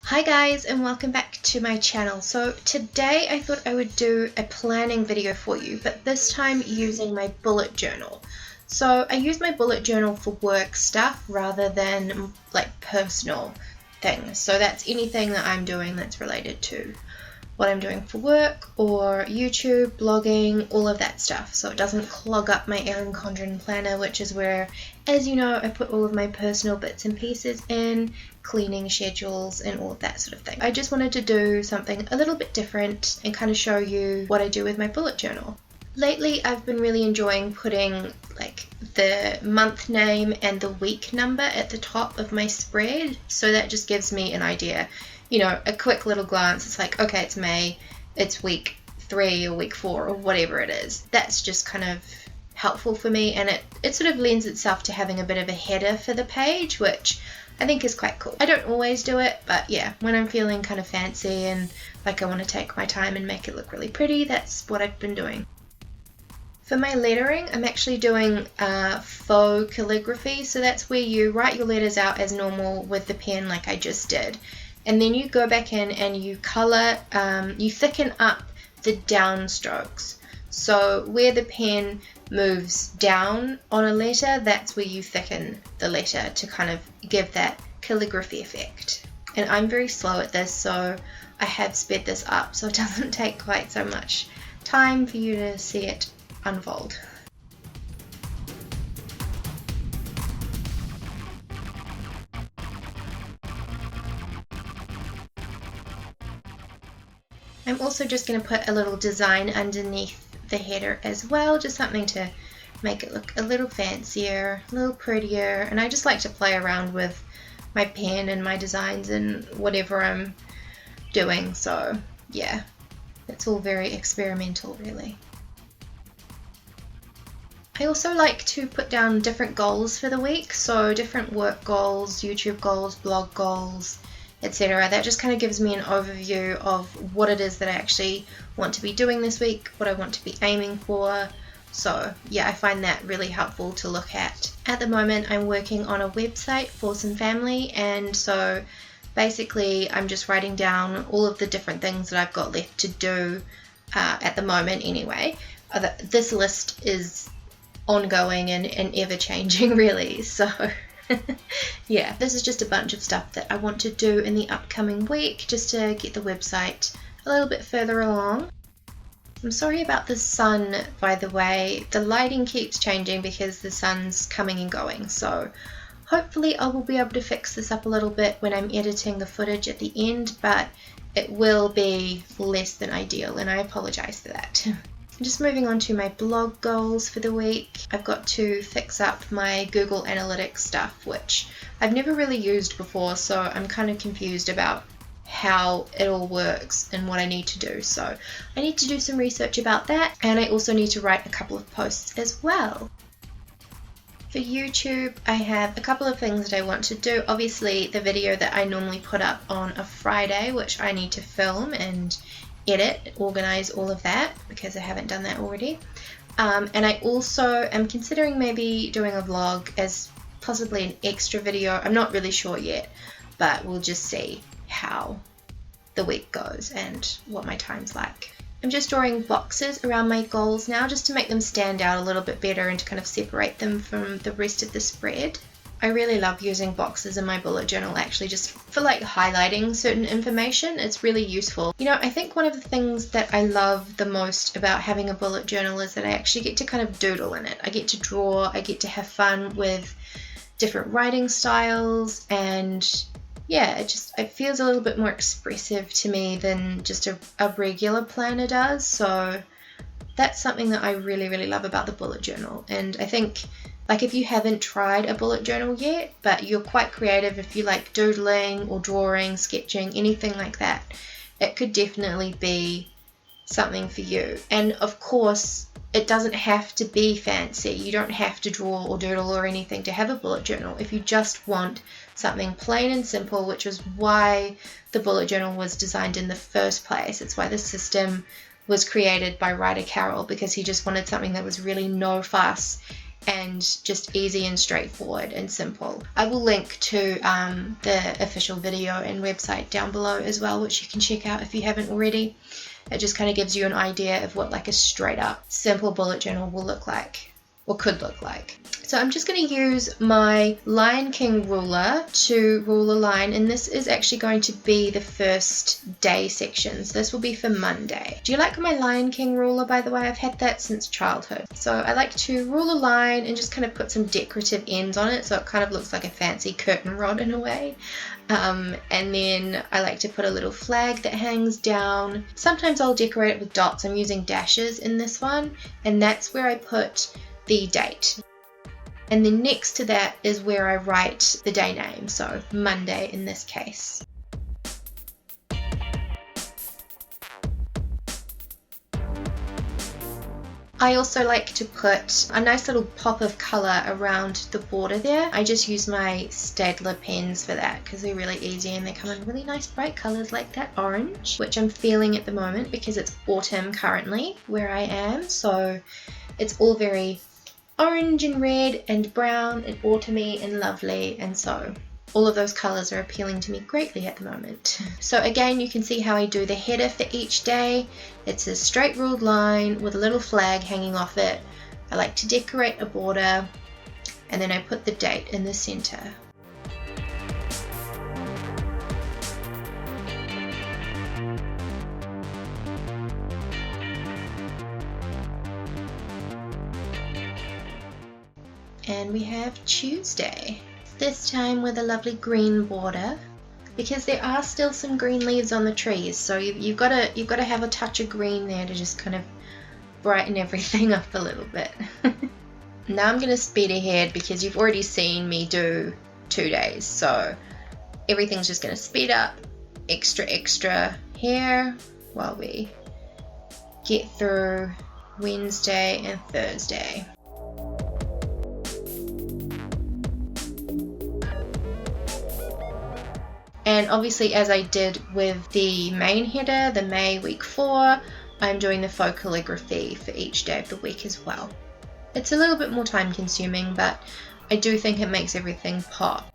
Hi guys, and welcome back to my channel. So today I thought I would do a planning video for you, but this time using my bullet journal. So I use my bullet journal for work stuff rather than like personal things. So that's anything that I'm doing that's related to what I'm doing for work or YouTube, blogging, all of that stuff. So it doesn't clog up my Erin Condren planner, which is where, as you know, I put all of my personal bits and pieces in, cleaning schedules and all of that sort of thing. I just wanted to do something a little bit different and kind of show you what I do with my bullet journal. Lately, I've been really enjoying putting like the month name and the week number at the top of my spread, so that just gives me an idea. You know, a quick little glance, it's like, okay, it's May, it's week 3 or week 4 or whatever it is. That's just kind of helpful for me, and it sort of lends itself to having a bit of a header for the page, which I think is quite cool. I don't always do it, but yeah, when I'm feeling kind of fancy and like I want to take my time and make it look really pretty, that's what I've been doing. For my lettering, I'm actually doing faux calligraphy, so that's where you write your letters out as normal with the pen like I just did. And then you go back in and you colour, you thicken up the down strokes. So where the pen moves down on a letter, that's where you thicken the letter to kind of give that calligraphy effect. And I'm very slow at this, so I have sped this up so it doesn't take quite so much time for you to see it unfold. I'm also just going to put a little design underneath the header as well, just something to make it look a little fancier, a little prettier, and I just like to play around with my pen and my designs and whatever I'm doing, so yeah, it's all very experimental really. I also like to put down different goals for the week, so different work goals, YouTube goals, blog goals, etc. That just kind of gives me an overview of what it is that I actually want to be doing this week, what I want to be aiming for. So yeah, I find that really helpful to look at. At the moment, I'm working on a website for some family, and so basically I'm just writing down all of the different things that I've got left to do at the moment anyway. This list is ongoing and ever-changing really, so yeah, this is just a bunch of stuff that I want to do in the upcoming week just to get the website a little bit further along. I'm sorry about the sun, by the way. The lighting keeps changing because the sun's coming and going, so hopefully I will be able to fix this up a little bit when I'm editing the footage at the end, but it will be less than ideal, and I apologize for that. Just moving on to my blog goals for the week. I've got to fix up my Google Analytics stuff, which I've never really used before, so I'm kind of confused about how it all works and what I need to do. So I need to do some research about that, and I also need to write a couple of posts as well. For YouTube, I have a couple of things that I want to do. Obviously, the video that I normally put up on a Friday, which I need to film and edit, organize all of that because I haven't done that already. And I also am considering maybe doing a vlog as possibly an extra video. I'm not really sure yet, but we'll just see how the week goes and what my time's like. I'm just drawing boxes around my goals now just to make them stand out a little bit better and to kind of separate them from the rest of the spread. I really love using boxes in my bullet journal actually, just for like highlighting certain information. It's really useful. You know, I think one of the things that I love the most about having a bullet journal is that I actually get to kind of doodle in it. I get to draw, I get to have fun with different writing styles, and yeah, it feels a little bit more expressive to me than just a regular planner does. So that's something that I really, really love about the bullet journal. And I think, like, if you haven't tried a bullet journal yet, but you're quite creative, if you like doodling or drawing, sketching, anything like that, it could definitely be something for you. And of course, it doesn't have to be fancy. You don't have to draw or doodle or anything to have a bullet journal. If you just want something plain and simple, which is why the bullet journal was designed in the first place. It's why the system was created by writer Carol, because he just wanted something that was really no fuss and just easy and straightforward and simple. I will link to the official video and website down below as well, which you can check out if you haven't already. It just kind of gives you an idea of what like a straight up simple bullet journal will look like, or could look like. So I'm just going to use my Lion King ruler to rule a line, and this is actually going to be the first day sections. This will be for Monday. Do you like my Lion King ruler, by the way? I've had that since childhood. So I like to rule a line and just kind of put some decorative ends on it so it kind of looks like a fancy curtain rod in a way. And then I like to put a little flag that hangs down. Sometimes I'll decorate it with dots. I'm using dashes in this one, and that's where I put the date. And then next to that is where I write the day name, so Monday in this case. I also like to put a nice little pop of colour around the border there. I just use my Staedtler pens for that because they're really easy and they come in really nice bright colours like that orange, which I'm feeling at the moment because it's autumn currently where I am, so it's all very orange and red and brown and autumny and lovely, and so all of those colours are appealing to me greatly at the moment. So again, you can see how I do the header for each day. It's a straight ruled line with a little flag hanging off it. I like to decorate a border, and then I put the date in the centre. And we have Tuesday, this time with a lovely green border, because there are still some green leaves on the trees, so you've got to have a touch of green there to just kind of brighten everything up a little bit. Now I'm going to speed ahead because you've already seen me do 2 days, so everything's just going to speed up extra here while we get through Wednesday and Thursday. And obviously, as I did with the main header, the May week 4, I'm doing the faux calligraphy for each day of the week as well. It's a little bit more time consuming, but I do think it makes everything pop.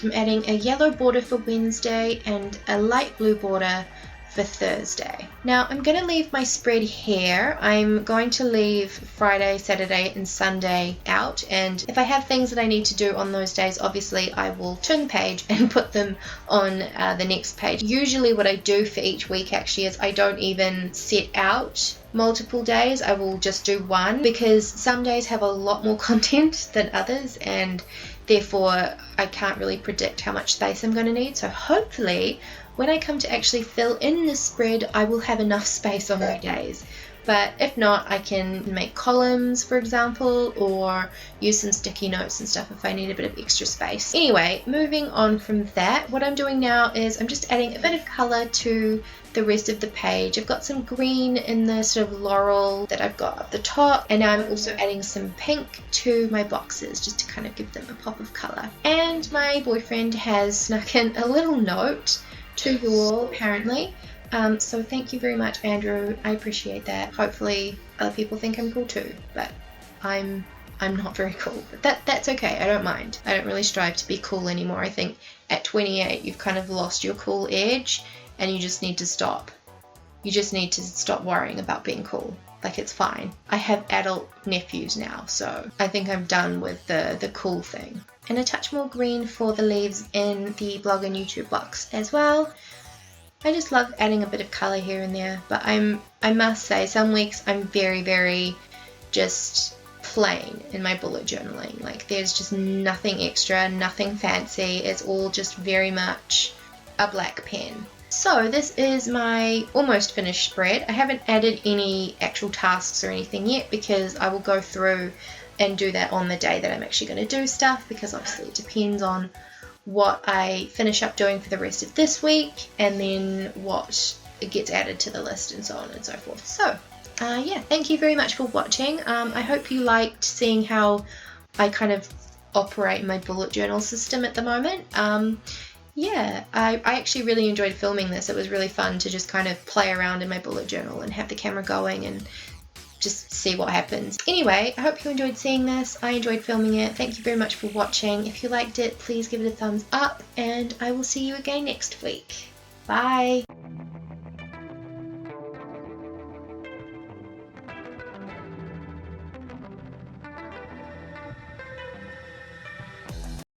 I'm adding a yellow border for Wednesday and a light blue border for Thursday. Now I'm going to leave my spread here. I'm going to leave Friday, Saturday and Sunday out, and if I have things that I need to do on those days, obviously I will turn the page and put them on the next page. Usually what I do for each week actually is I don't even set out multiple days. I will just do one because some days have a lot more content than others, and therefore I can't really predict how much space I'm going to need. So hopefully when I come to actually fill in this spread, I will have enough space on my days. But if not, I can make columns, for example, or use some sticky notes and stuff if I need a bit of extra space. Anyway, moving on from that, what I'm doing now is I'm just adding a bit of colour to the rest of the page. I've got some green in the sort of laurel that I've got up the top, and now I'm also adding some pink to my boxes just to kind of give them a pop of colour. And my boyfriend has snuck in a little note to you all, apparently. So thank you very much, Andrew. I appreciate that. Hopefully other people think I'm cool too, but I'm not very cool. But that's okay. I don't mind. I don't really strive to be cool anymore. I think at 28 you've kind of lost your cool edge, and you just need to stop. You just need to stop worrying about being cool. Like, it's fine. I have adult nephews now, so I think I'm done with the cool thing. And a touch more green for the leaves in the blog and YouTube box as well. I just love adding a bit of colour here and there, but I must say some weeks I'm very, very just plain in my bullet journaling. Like, there's just nothing extra, nothing fancy. It's all just very much a black pen. So this is my almost finished spread. I haven't added any actual tasks or anything yet because I will go through and do that on the day that I'm actually going to do stuff, because obviously it depends on what I finish up doing for the rest of this week and then what it gets added to the list and so on and so forth. So yeah, thank you very much for watching. I hope you liked seeing how I kind of operate my bullet journal system at the moment. Yeah, I actually really enjoyed filming this. It was really fun to just kind of play around in my bullet journal and have the camera going and just see what happens. Anyway, I hope you enjoyed seeing this. I enjoyed filming it. Thank you very much for watching. If you liked it, please give it a thumbs up, and I will see you again next week. Bye!